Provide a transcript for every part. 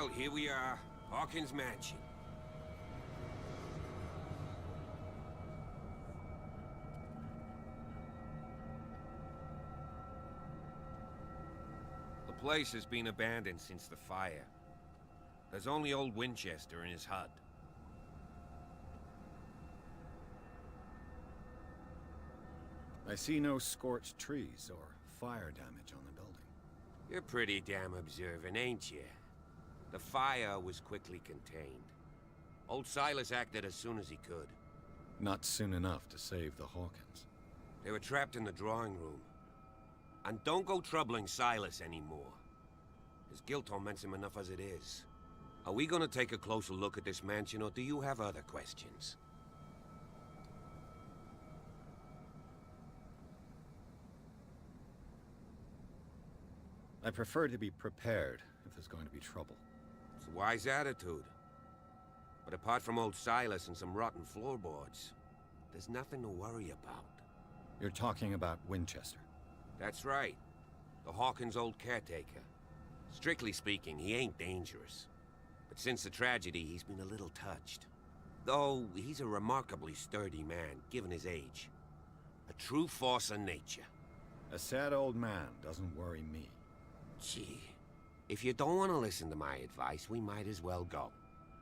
Well, here we are. Hawkins Mansion. The place has been abandoned since the fire. There's only old Winchester in his hut. I see no scorched trees or fire damage on the building. You're pretty damn observant, ain't you? The fire was quickly contained. Old Silas acted as soon as he could. Not soon enough to save the Hawkins. They were trapped in the drawing room. And don't go troubling Silas anymore. His guilt torments him enough as it is. Are we gonna take a closer look at this mansion, or do you have other questions? I prefer to be prepared if there's going to be trouble. It's a wise attitude. But apart from old Silas and some rotten floorboards, there's nothing to worry about. You're talking about Winchester. That's right. The Hawkins' old caretaker. Strictly speaking, he ain't dangerous. But since the tragedy, he's been a little touched. Though, he's a remarkably sturdy man, given his age. A true force of nature. A sad old man doesn't worry me. Gee, if you don't want to listen to my advice, we might as well go,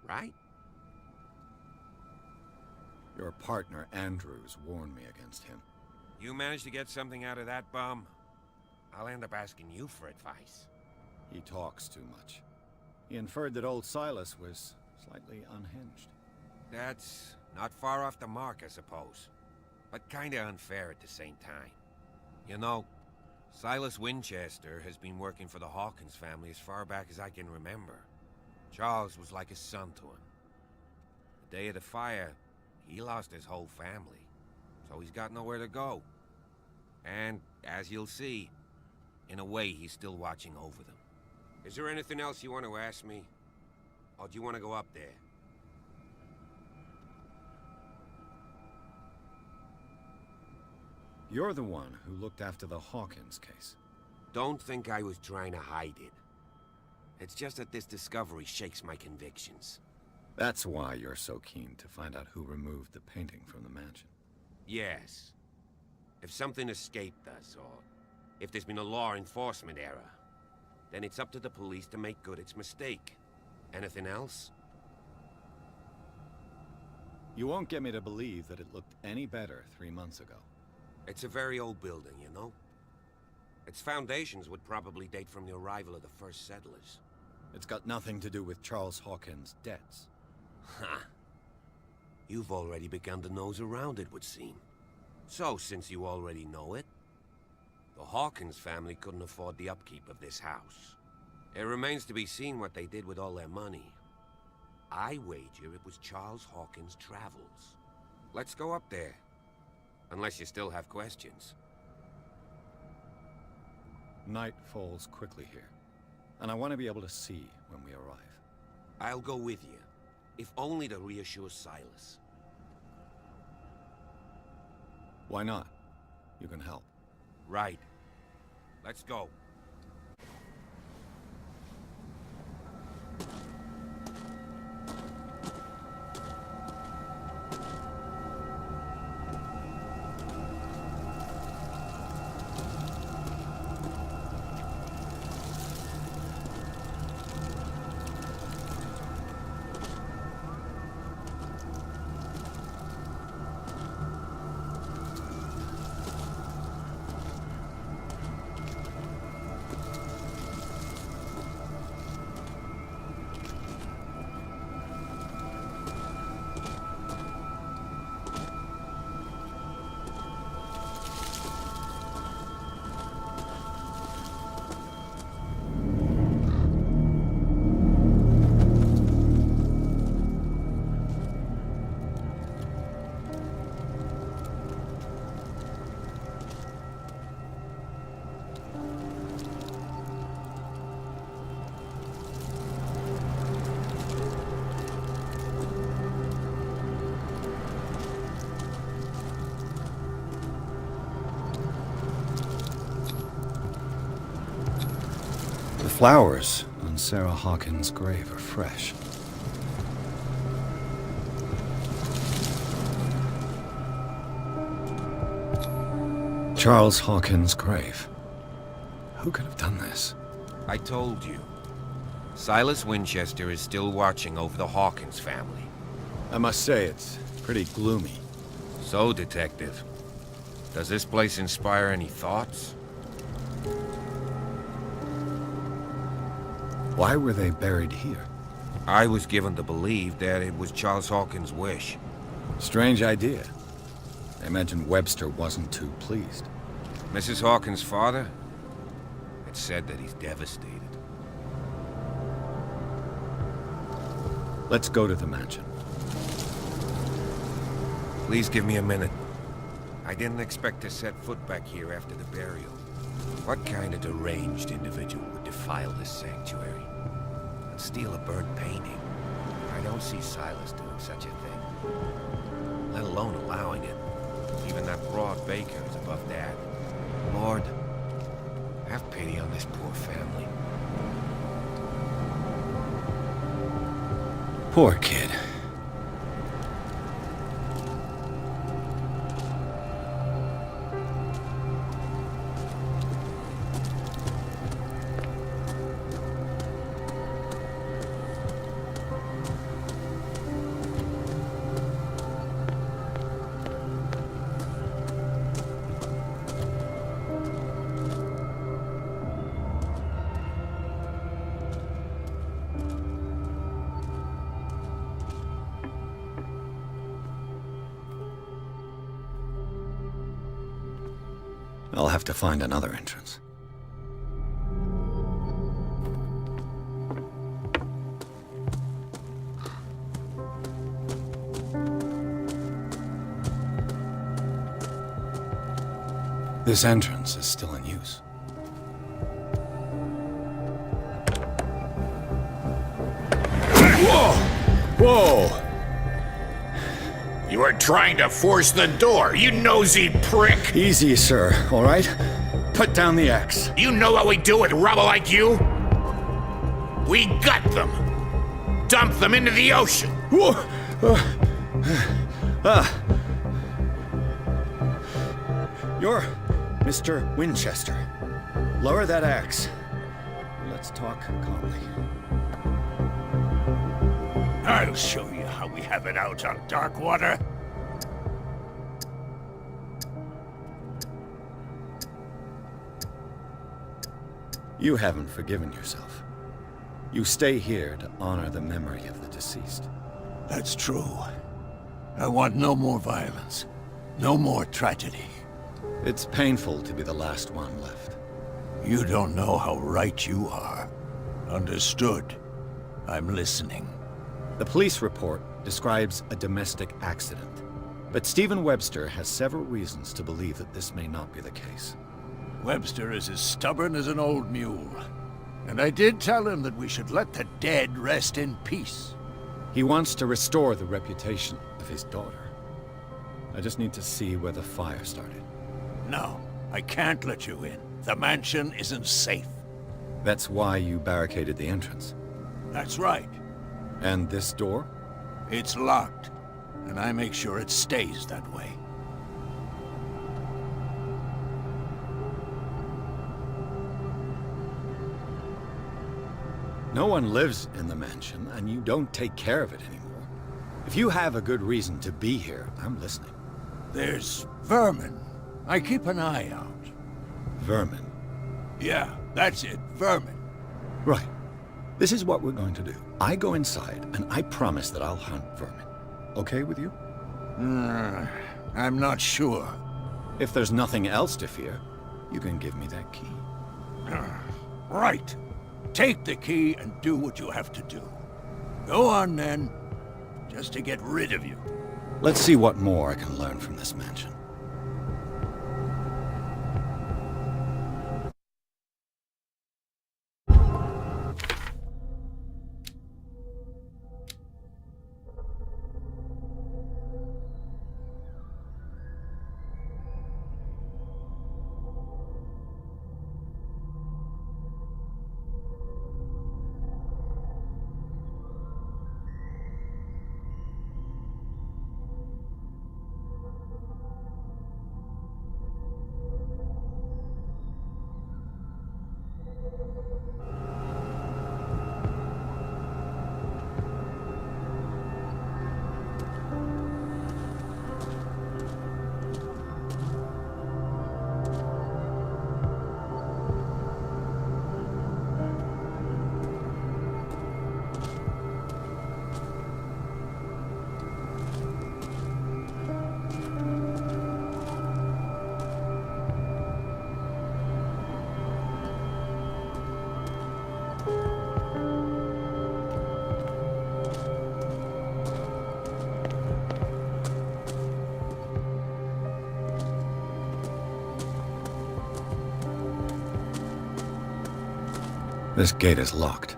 right? Your partner, Andrews, warned me against him. You managed to get something out of that bum? I'll end up asking you for advice. He talks too much. He inferred that old Silas was slightly unhinged. That's not far off the mark, I suppose. But kinda unfair at the same time. You know, Silas Winchester has been working for the Hawkins family as far back as I can remember. Charles was like a son to him. The day of the fire, he lost his whole family, so he's got nowhere to go. And, as you'll see, in a way he's still watching over them. Is there anything else you want to ask me? Or do you want to go up there? You're the one who looked after the Hawkins case. Don't think I was trying to hide it. It's just that this discovery shakes my convictions. That's why you're so keen to find out who removed the painting from the mansion. Yes. If something escaped us, or if there's been a law enforcement error, then it's up to the police to make good its mistake. Anything else? You won't get me to believe that it looked any better 3 months ago. It's a very old building, you know? Its foundations would probably date from the arrival of the first settlers. It's got nothing to do with Charles Hawkins' debts. Ha! You've already begun to nose around, it would seem. So, since you already know it, the Hawkins family couldn't afford the upkeep of this house. It remains to be seen what they did with all their money. I wager it was Charles Hawkins' travels. Let's go up there. Unless you still have questions. Night falls quickly here, and I want to be able to see when we arrive. I'll go with you, if only to reassure Silas. Why not? You can help. Right. Let's go. Flowers on on Sarah Hawkins' grave are fresh. Charles Hawkins' grave. Who could have done this? I told you. Silas Winchester is still watching over the Hawkins family. I must say, it's pretty gloomy. So, Detective, does this place inspire any thoughts? Why were they buried here? I was given to believe that it was Charles Hawkins' wish. Strange idea. I imagine Webster wasn't too pleased. Mrs. Hawkins' father? It's said that he's devastated. Let's go to the mansion. Please give me a minute. I didn't expect to set foot back here after the burial. What kind of deranged individual would defile this sanctuary and steal a burnt painting? I don't see Silas doing such a thing, let alone allowing it. Even that broad baker is above that. Lord, have pity on this poor family. Poor kid. I'll have to find another entrance. This entrance is still in use. Whoa! Whoa! You are trying to force the door, you nosy prick! Easy, sir, all right? Put down the axe. You know what we do with rubble like you? We gut them. Dump them into the ocean. Whoa! You're Mr. Winchester. Lower that axe. Let's talk calmly. I'll show you how we have it out on dark water. You haven't forgiven yourself. You stay here to honor the memory of the deceased. That's true. I want no more violence. No more tragedy. It's painful to be the last one left. You don't know how right you are. Understood. I'm listening. The police report describes a domestic accident, but Stephen Webster has several reasons to believe that this may not be the case. Webster is as stubborn as an old mule. And I did tell him that we should let the dead rest in peace. He wants to restore the reputation of his daughter. I just need to see where the fire started. No, I can't let you in. The mansion isn't safe. That's why you barricaded the entrance. That's right. And this door? It's locked, and I make sure it stays that way. No one lives in the mansion, and you don't take care of it anymore. If you have a good reason to be here, I'm listening. There's vermin. I keep an eye out. Vermin. Yeah, that's it, vermin. Right. This is what we're going to do. I go inside, and I promise that I'll hunt vermin. Okay with you? I'm not sure. If there's nothing else to fear, you can give me that key. Right. Take the key and do what you have to do. Go on, then. Just to get rid of you. Let's see what more I can learn from this mansion. This gate is locked.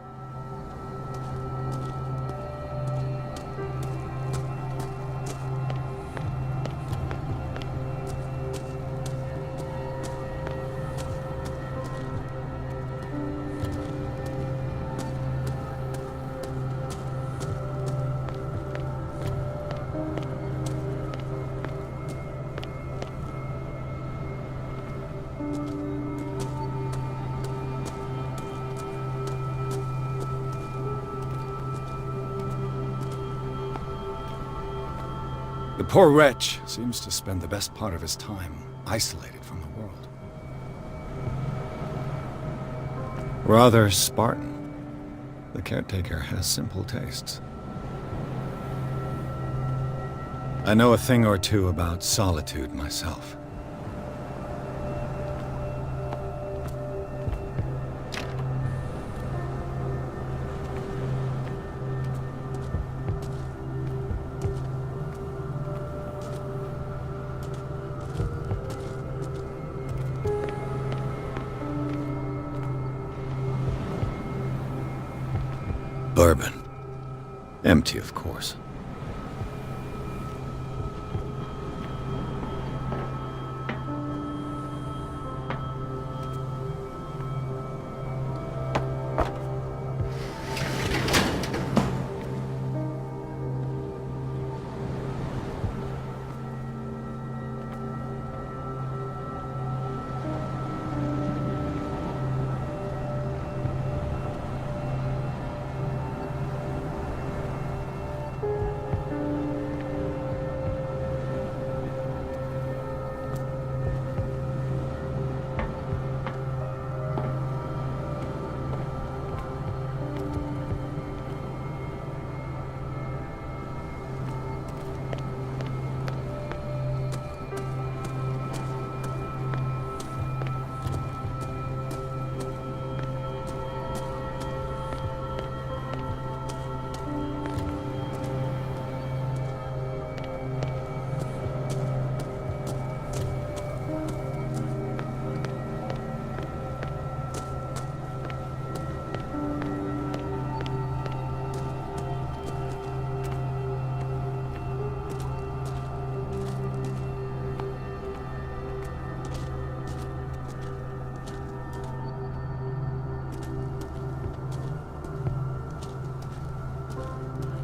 The poor wretch seems to spend the best part of his time isolated from the world. Rather Spartan. The caretaker has simple tastes. I know a thing or two about solitude myself. Bourbon. Empty, of course.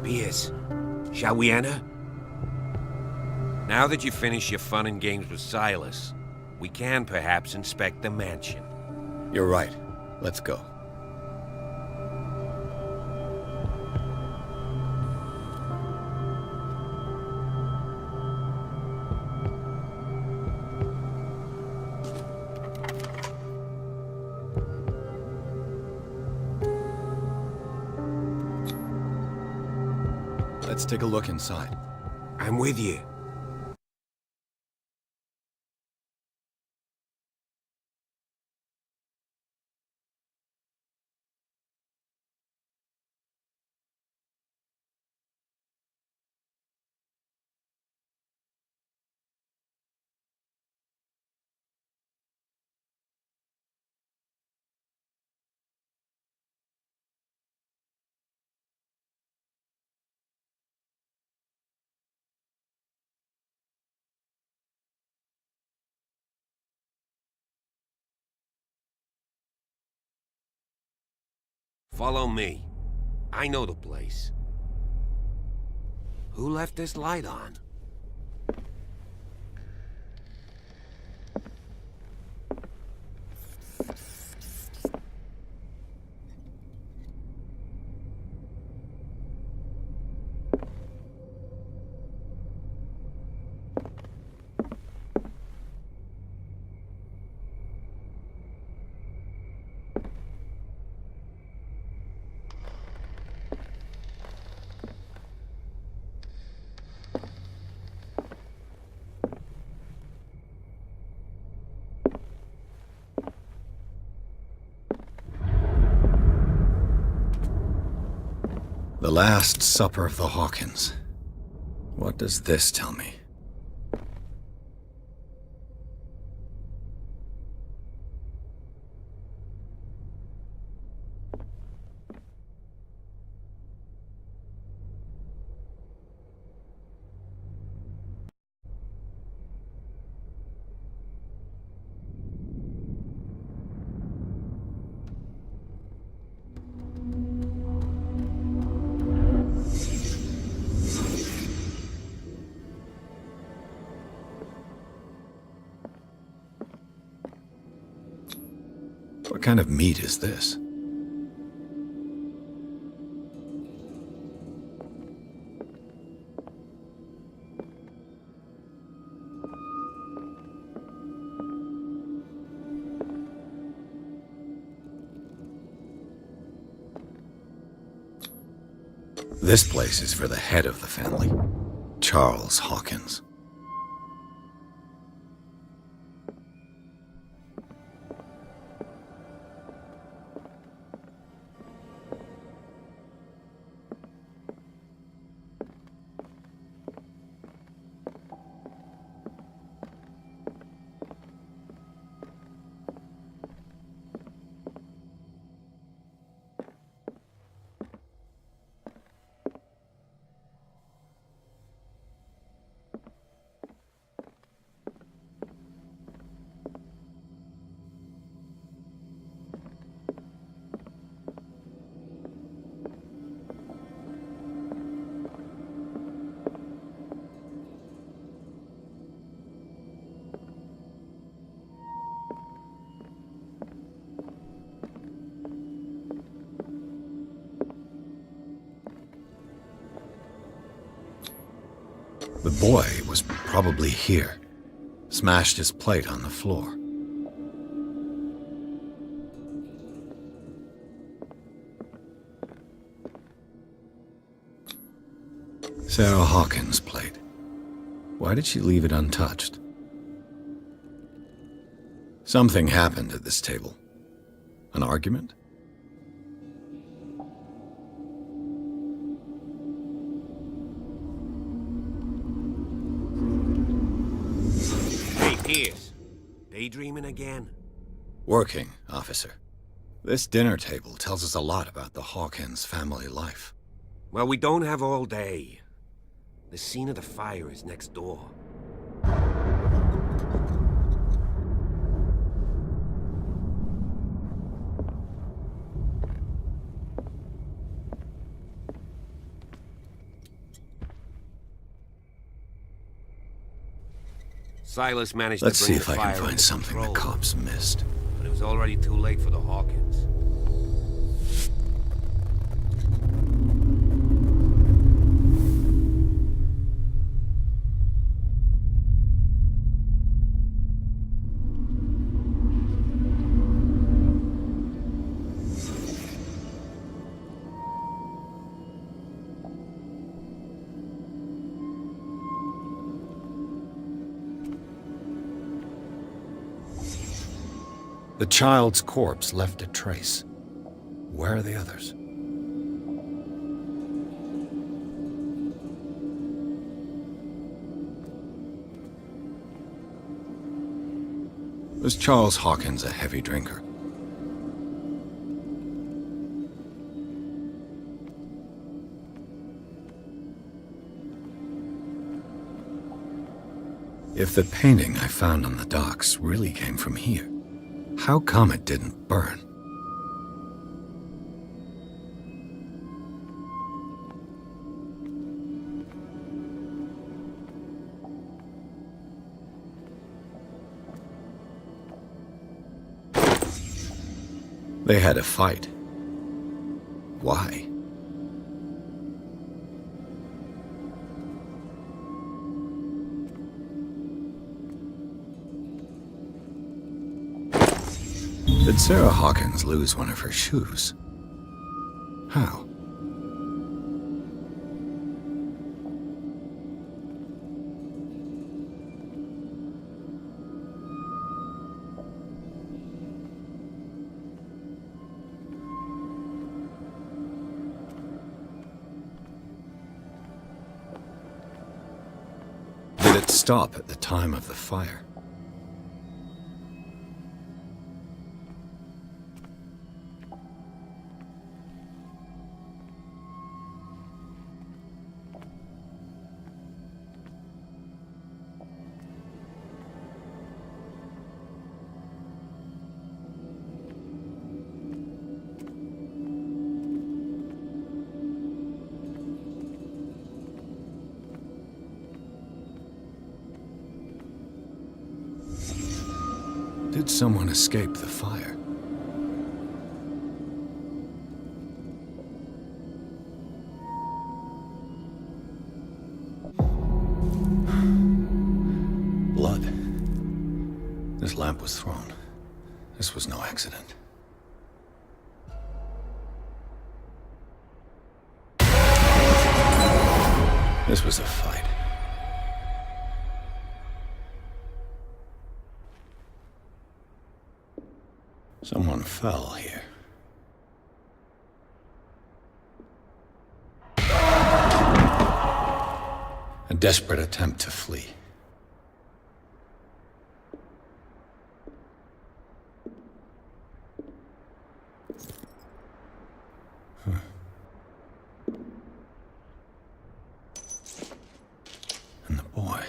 Piers, shall we enter? Now that you've finished your fun and games with Silas, we can perhaps inspect the mansion. You're right. Let's go. Let's take a look inside. I'm with you. Follow me. I know the place. Who left this light on? The Last Supper of the Hawkins. What does this tell me? What kind of meat is this? This place is for the head of the family, Charles Hawkins. The boy was probably here. Smashed his plate on the floor. Sarah Hawkins' plate. Why did she leave it untouched? Something happened at this table. An argument? Pierce, daydreaming again? Working, officer. This dinner table tells us a lot about the Hawkins family life. Well, we don't have all day. The scene of the fire is next door. Silas managed Let's to see bring if the I fire can find under something the control, cops missed. but it was already too late for the Hawkins. The child's corpse left a trace. Where are the others? Was Charles Hawkins a heavy drinker? If the painting I found on the docks really came from here, how come it didn't burn? They had a fight. Why? Did Sarah Hawkins lose one of her shoes? How? Did it stop at the time of the fire? Did someone escape the fire? his lamp was thrown. This was no accident. This was a fight. Someone fell here. A desperate attempt to flee. And the boy.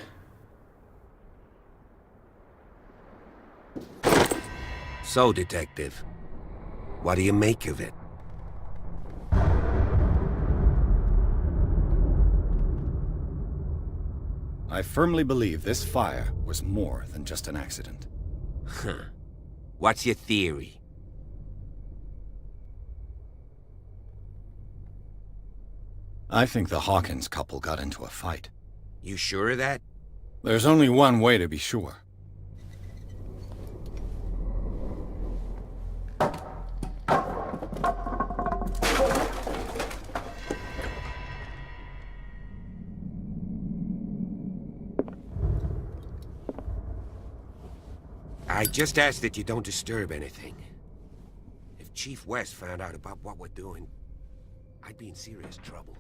So, Detective, what do you make of it? I firmly believe this fire was more than just an accident. Huh. What's your theory? I think the Hawkins couple got into a fight. You sure of that? There's only one way to be sure. I just ask that you don't disturb anything. If Chief West found out about what we're doing, I'd be in serious trouble.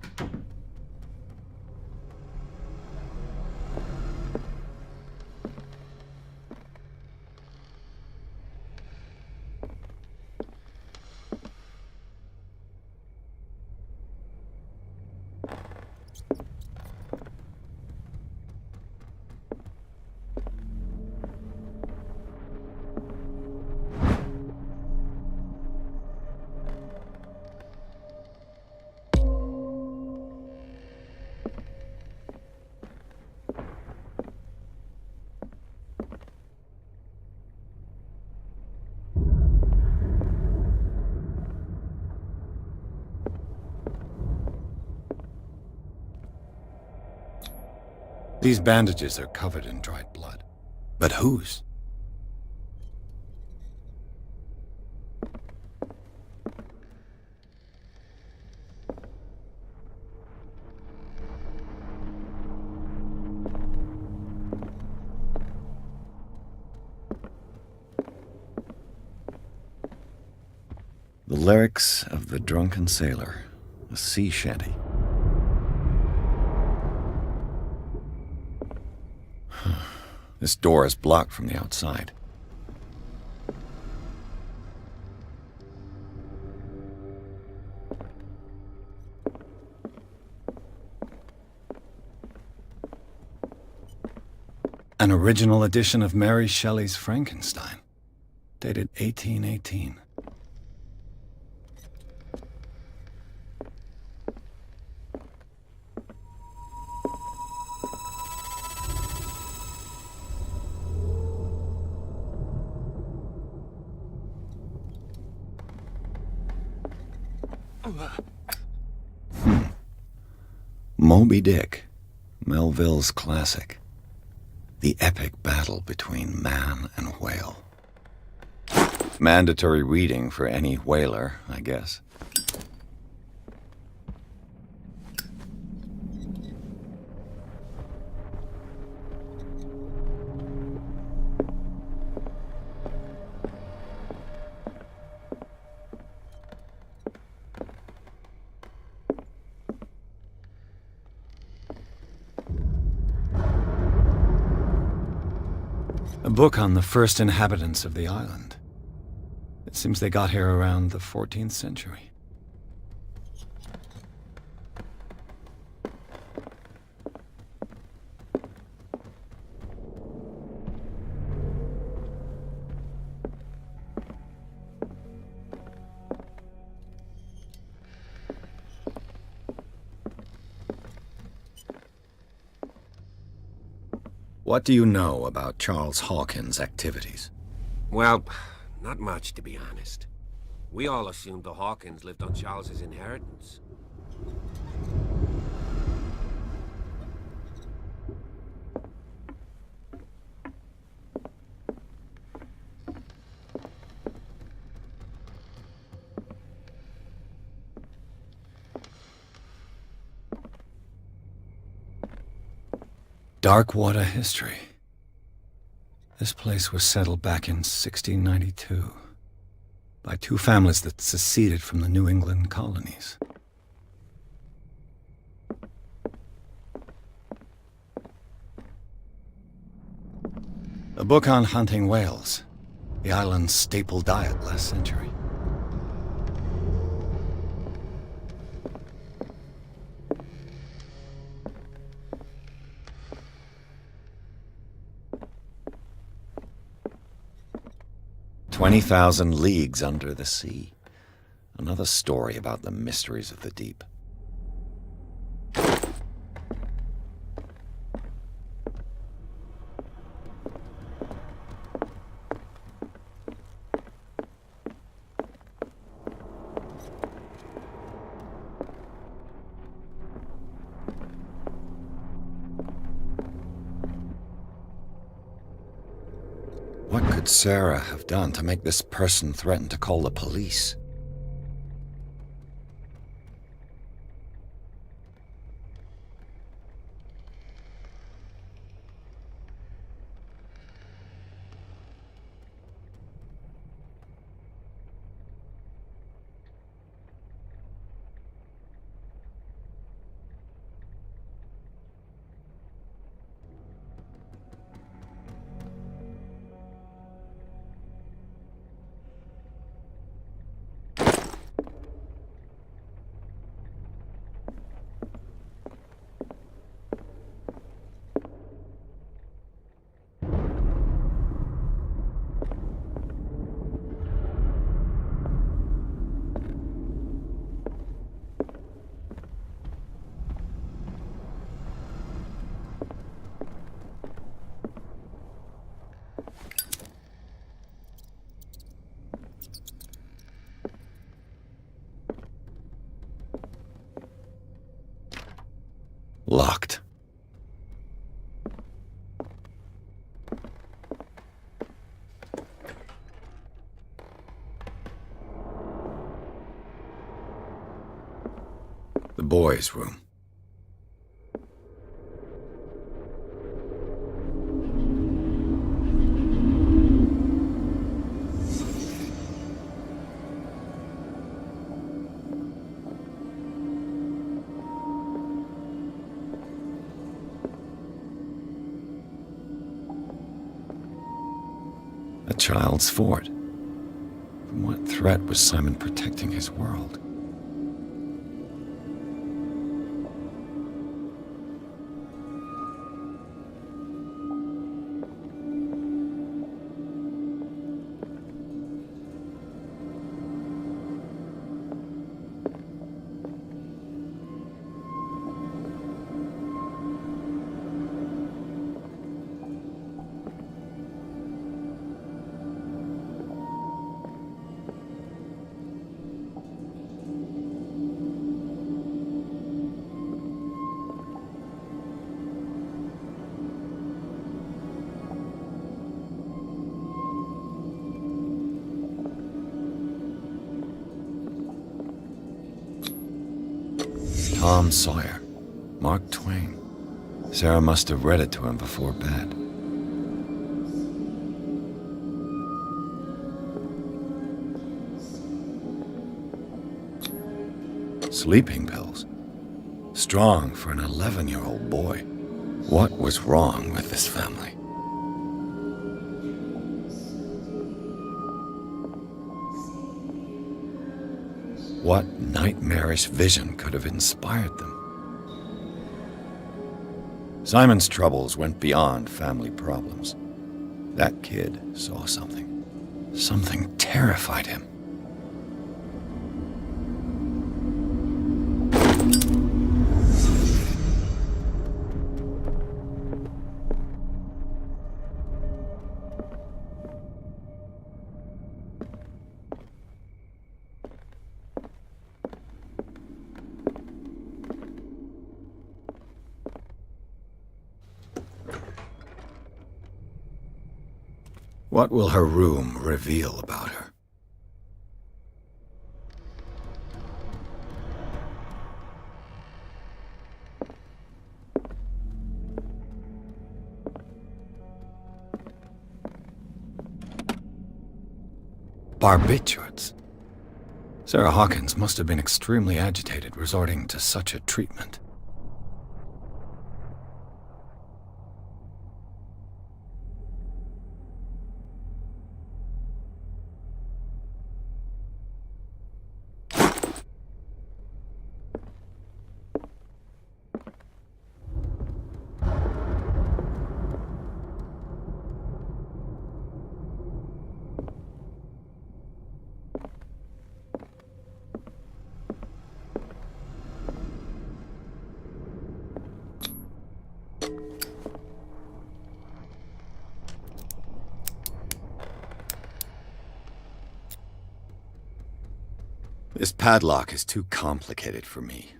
These bandages are covered in dried blood. But whose? The lyrics of the drunken sailor, a sea shanty. This door is blocked from the outside. An original edition of Mary Shelley's Frankenstein, dated 1818. Moby Dick, Melville's classic. The epic battle between man and whale. Mandatory reading for any whaler, I guess. A book on the first inhabitants of the island. It seems they got here around the 14th century. What do you know about Charles Hawkins' activities? Well, not much, to be honest. We all assumed the Hawkins lived on Charles's inheritance. Darkwater history. This place was settled back in 1692 by two families that seceded from the New England colonies. A book on hunting whales, the island's staple diet last century. "20,000 Leagues Under the Sea." Another story about the mysteries of the deep. What could Sarah have done to make this person threaten to call the police? Locked. The boys' room. A child's fort. From what threat was Simon protecting his world? Tom Sawyer, Mark Twain. Sarah must have read it to him before bed. Sleeping pills. Strong for an 11-year-old boy. What was wrong with this family? What nightmarish vision could have inspired them? Simon's troubles went beyond family problems. That kid saw something. Something terrified him. What will her room reveal about her? Barbiturates? Sarah Hawkins must have been extremely agitated resorting to such a treatment. This padlock is too complicated for me.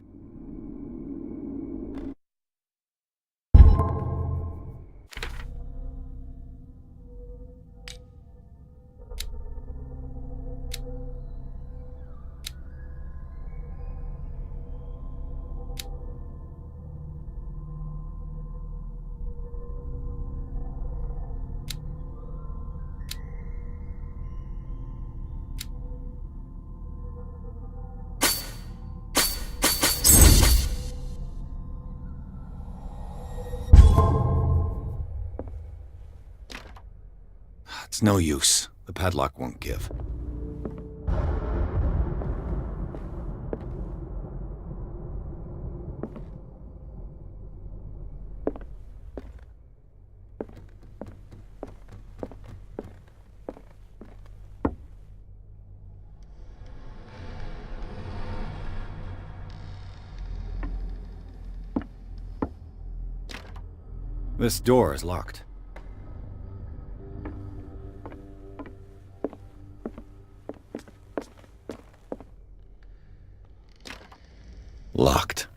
It's no use. The padlock won't give. This door is locked. Locked.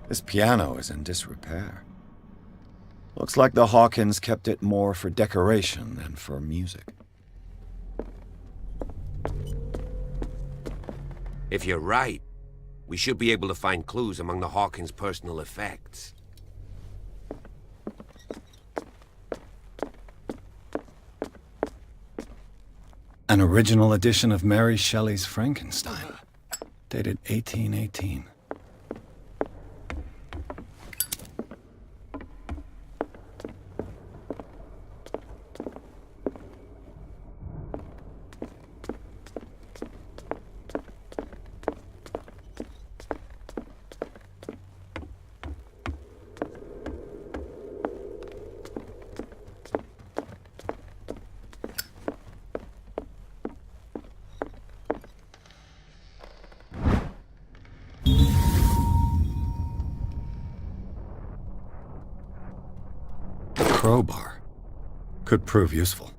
This piano is in disrepair. Looks like the Hawkins kept it more for decoration than for music. If you're right, we should be able to find clues among the Hawkins' personal effects. An original edition of Mary Shelley's Frankenstein, dated 1818. Crowbar. Could prove useful.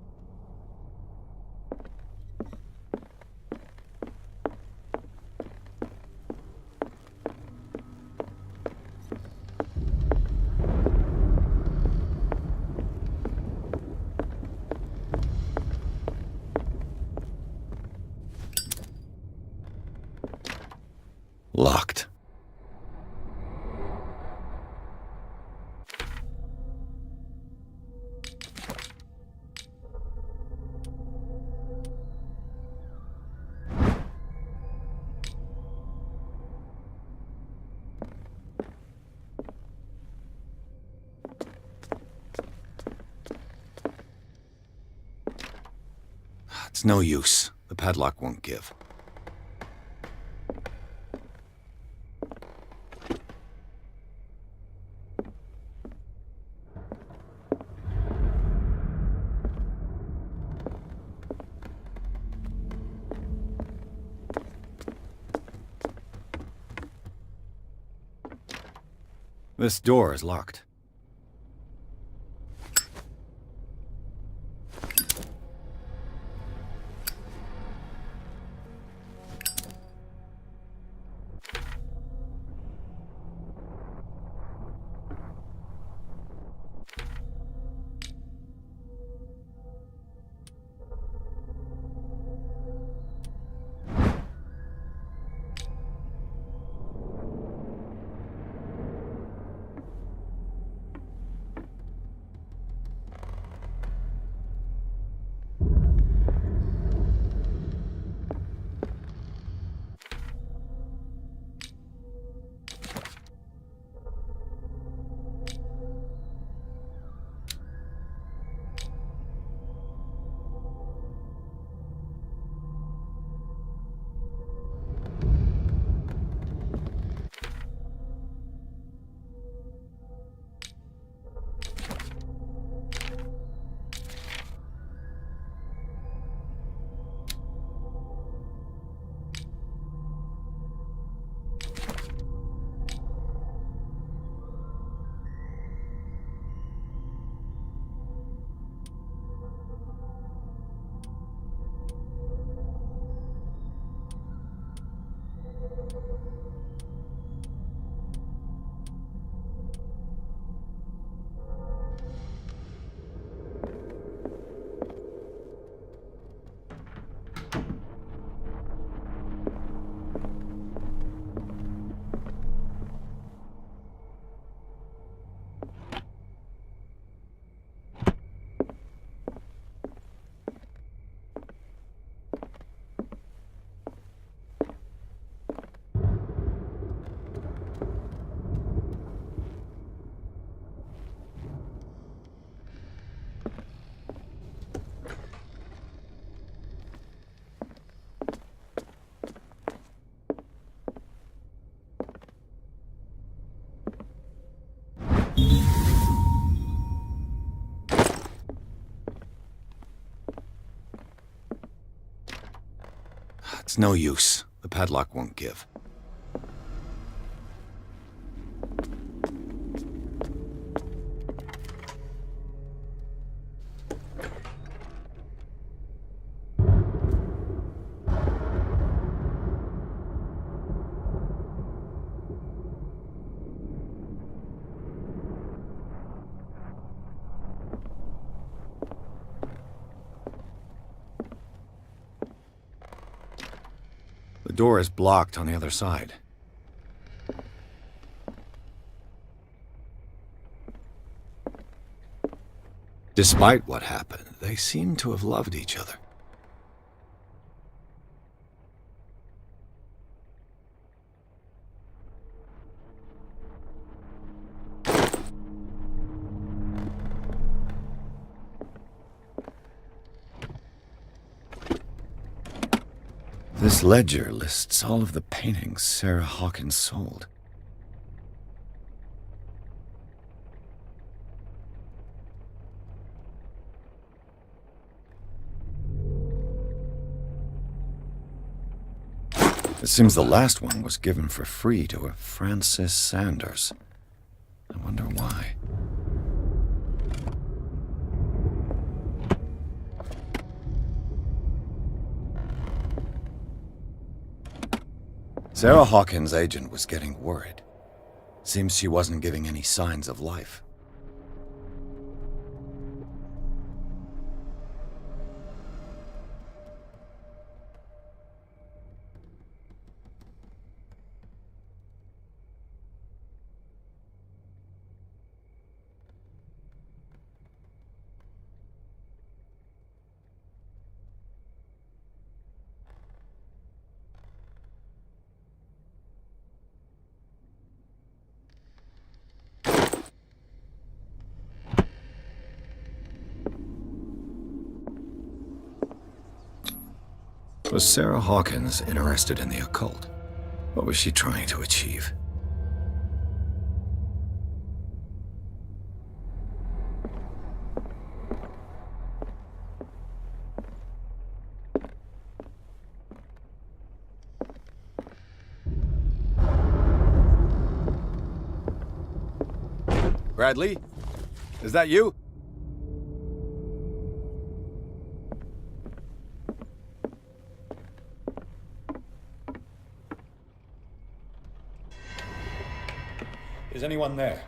Locked. It's no use. The padlock won't give. This door is locked. It's no use. The padlock won't give. The door is blocked on the other side. Despite what happened, they seem to have loved each other. This ledger lists all of the paintings Sarah Hawkins sold. It seems the last one was given for free to a Francis Sanders. I wonder why. Sarah Hawkins' agent was getting worried. Seems she wasn't giving any signs of life. Was Sarah Hawkins interested in the occult? What was she trying to achieve? Bradley? Is that you? Is anyone there?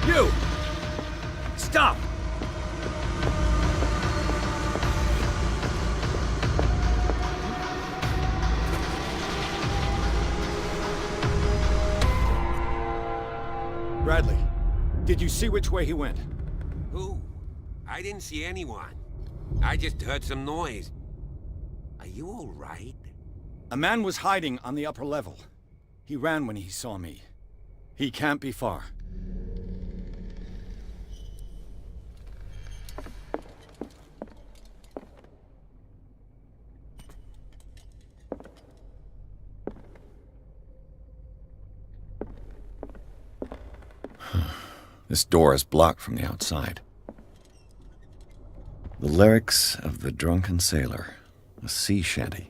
You! Stop! Bradley, did you see which way he went? Who? I didn't see anyone. I just heard some noise. Are you all right? A man was hiding on the upper level. He ran when he saw me. He can't be far. This door is blocked from the outside. The lyrics of the drunken sailor. A sea shanty.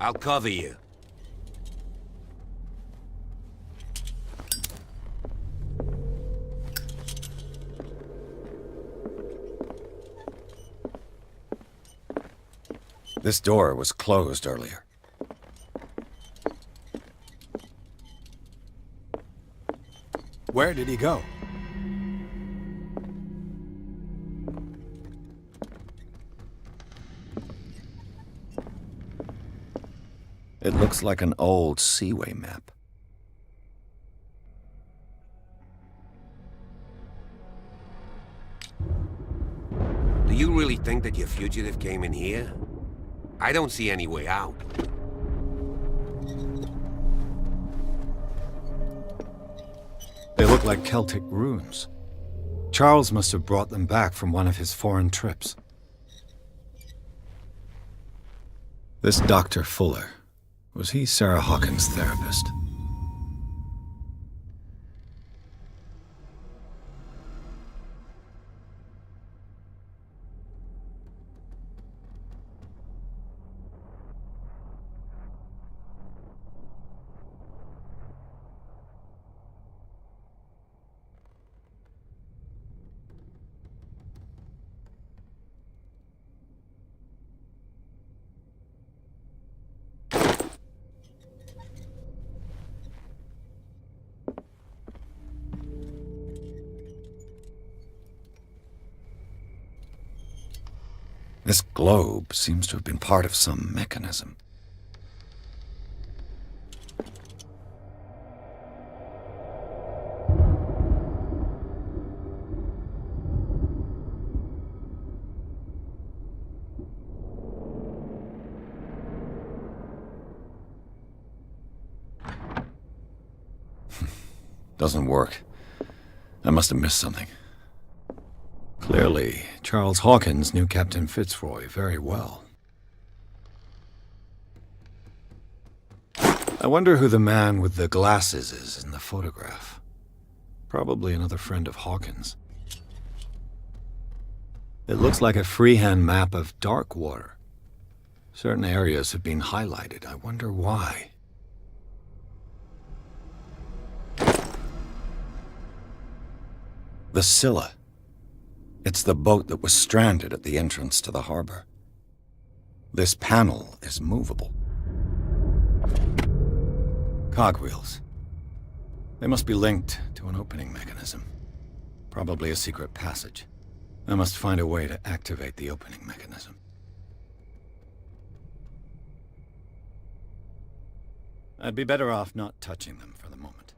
I'll cover you. This door was closed earlier. Where did he go? It looks like an old seaway map. Do you really think that your fugitive came in here? I don't see any way out. They look like Celtic runes. Charles must have brought them back from one of his foreign trips. This Dr. Fuller, was he Sarah Hawkins' therapist? This globe seems to have been part of some mechanism. Doesn't work. I must have missed something. Clearly, Charles Hawkins knew Captain Fitzroy very well. I wonder who the man with the glasses is in the photograph. Probably another friend of Hawkins. It looks like a freehand map of Darkwater. Certain areas have been highlighted. I wonder why. The Scylla. It's the boat that was stranded at the entrance to the harbor. This panel is movable. Cogwheels. They must be linked to an opening mechanism. Probably a secret passage. I must find a way to activate the opening mechanism. I'd be better off not touching them for the moment.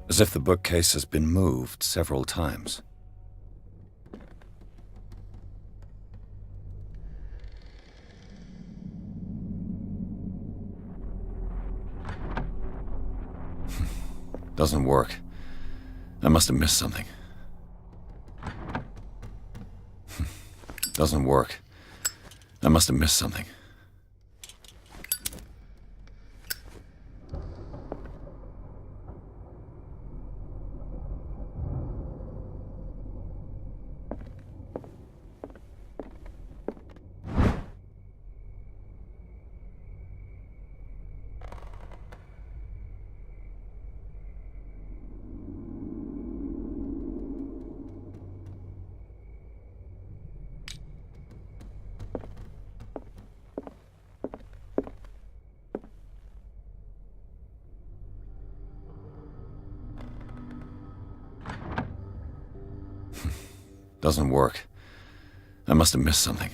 As if the bookcase has been moved several times. Doesn't work. I must have missed something. Doesn't work. I must have missed something. Doesn't work. I must have missed something.